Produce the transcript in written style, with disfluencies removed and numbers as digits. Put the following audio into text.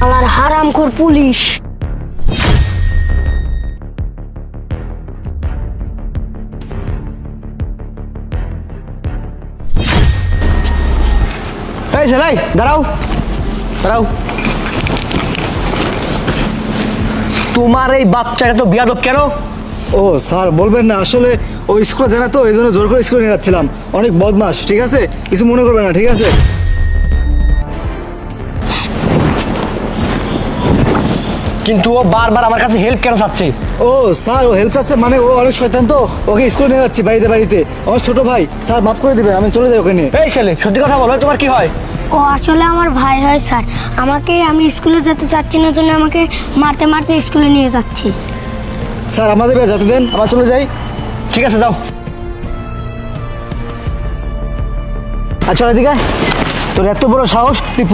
আমার হারামখোর পুলিশ। এই ছেলে, দাঁড়াও দাঁড়াও। তোমার এই বাচ্চাটা তো বিয়াদব কেন? ও স্যার বলবেন না, আসলে ও স্কুলে জানা তো এই জন্য জোর করে স্কুলে নিয়ে যাচ্ছিলাম। অনেক বদমাস, ঠিক আছে? কিছু মনে করবেন না, ঠিক আছে? কিন্তু ও বারবার আমার কাছে হেল্প কেন চাচ্ছে? ও স্যার, ও হেল্প চাচ্ছে মানে ও অনেক শয়তান, তো ওকে স্কুলে নিয়ে যাচ্ছি বাড়িতে বাড়িতে। আমার ছোট ভাই, স্যার মাফ করে দিবেন, আমি চলে যাই ওকে নিয়ে। এই ছেলে, সত্যি কথা বলো, তোমার কি হয়? ও আসলে আমার ভাই হয় স্যার। আমি স্কুলে যেতে চাচ্ছি না জন্য আমাকে মারতে মারতে স্কুলে নিয়ে যাচ্ছি। স্যার আমাদের যেতে দেন, আমরা চলে যাই। ঠিক আছে, যাও। আচ্ছা এদিকে আয়। তোর এত বড় সাহস, তুই